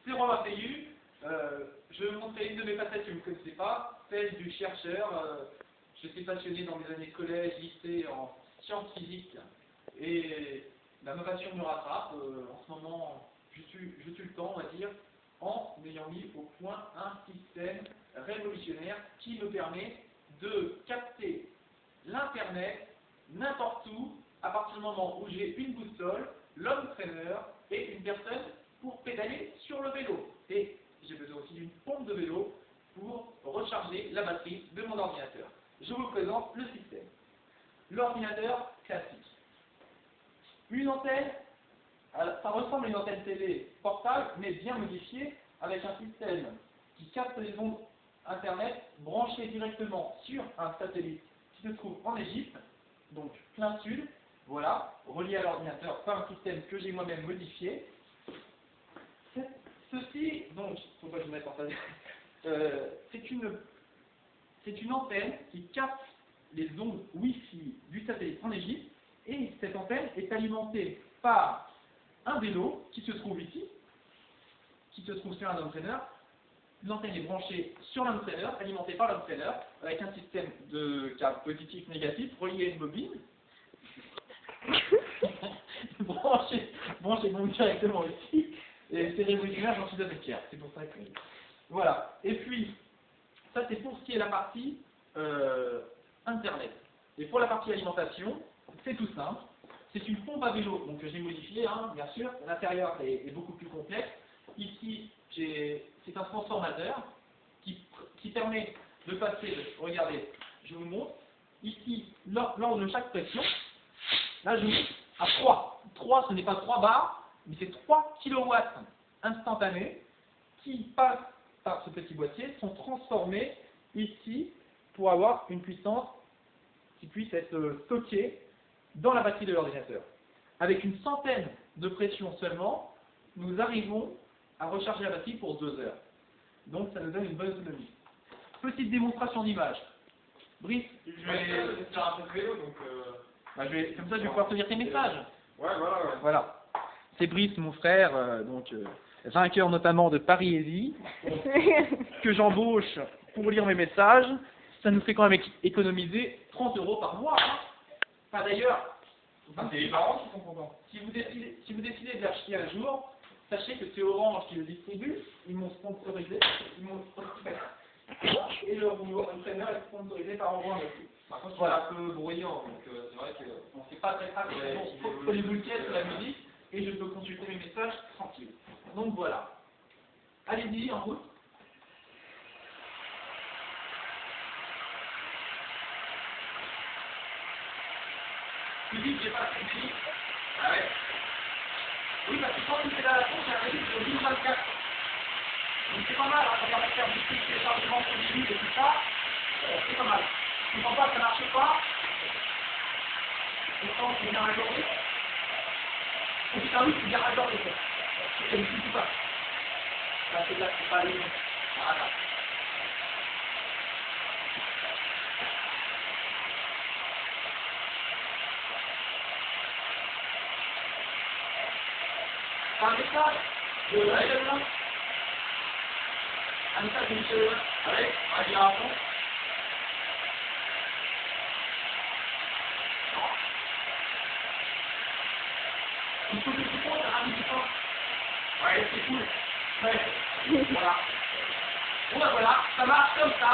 C'est Romain Feillu. Je vais vous montrer une de mes facettes que vous ne connaissez pas, celle du chercheur. J'étais passionné dans mes années collège, lycée en sciences physiques et l'innovation me rattrape. En ce moment, je tue le temps, on va dire, en ayant mis au point un système révolutionnaire qui me permet de capter l'Internet n'importe où, à partir du moment où j'ai une boussole, l'homme trainer et une personne pour pédaler sur le vélo. Et j'ai besoin aussi d'une pompe de vélo pour recharger la batterie de mon ordinateur. Je vous présente le système. L'ordinateur classique. Une antenne, ça ressemble à une antenne télé portable, mais bien modifiée, avec un système qui capte les ondes Internet branchées directement sur un satellite qui se trouve en Égypte, donc plein sud, voilà, relié à l'ordinateur par un système que j'ai moi-même modifié. Ceci, donc, faut pas que je me mette en face. C'est une antenne qui capte les ondes Wi-Fi du satellite en Égypte, et cette antenne est alimentée par un vélo qui se trouve ici, qui se trouve sur un home trainer. L'antenne est branchée sur l'home trainer, alimentée par l'home trainer, avec un système de câbles positif, négatif, relié à une bobine, branché donc directement ici, et c'est révolutionnaire, j'en suis assez fier, c'est pour ça que... Voilà, et puis, ça c'est pour ce qui est la partie Internet. Et pour la partie alimentation, c'est tout simple, c'est une pompe à vélo, donc que j'ai modifiée, hein, bien sûr, l'intérieur est beaucoup plus complexe. Ici, c'est un transformateur qui permet de passer, regardez, je vous montre, ici, lors de chaque pression, là je mets à 3. 3, ce n'est pas 3 bars, mais c'est 3 kW instantanés qui passent par ce petit boîtier, sont transformés ici pour avoir une puissance qui puisse être stockée dans la batterie de l'ordinateur. Avec une centaine de pressions seulement, nous arrivons à recharger la batterie pour 2 heures. Donc ça nous donne une bonne autonomie. Petite démonstration d'image. Brice, je vais faire un peu de vélo, donc comme ça je vais pouvoir te lire tes messages. Ouais, voilà. Ouais. Voilà. C'est Brice, mon frère, vainqueur notamment de Paris Easy, que j'embauche pour lire mes messages. Ça nous fait quand même économiser 30 € par mois. Hein. Enfin d'ailleurs, C'est les parents qui sont contents. si vous décidez de l'acheter un jour, sachez que c'est Orange qui le distribue, ils m'ont sponsorisé, et le entraîneur est sponsorisé par Orange aussi. Par contre, voilà, c'est un peu bruyant, donc c'est vrai que... Bon, c'est pas très grave, il faut les bouquets sur la musique, et je peux consulter mes messages tranquille. Donc voilà. Allez-y, en route. Philippe, j'ai pas compris. Ah ouais. Oui, parce que quand tu fais la pompe, j'ai un rythme de 1024. Donc c'est pas mal, hein, quand on va faire du téléchargement continu et tout ça, c'est pas mal. Je ne comprends pas que ça ne marche pas. Pourtant, c'est bien raccordé. Oh putain, oui, c'est bien raccordé. Je ne suis pas. Là, c'est là, c'est pas les... Voilà. Un message de Michel, un message de Michel, avec un génération. Il faut que tu comptes un militant. Ouais, c'est cool. Ouais, voilà. Bon ben voilà, ça marche comme ça.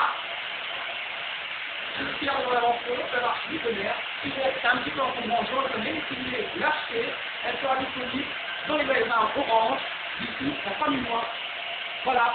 Je suis fier de l'aventure, ça marche du tonnerre. C'est un petit peu en convention, je même si vous voulez l'acheter, elle sera disponible dans les magasins Orange d'ici la fin du mois. Voilà.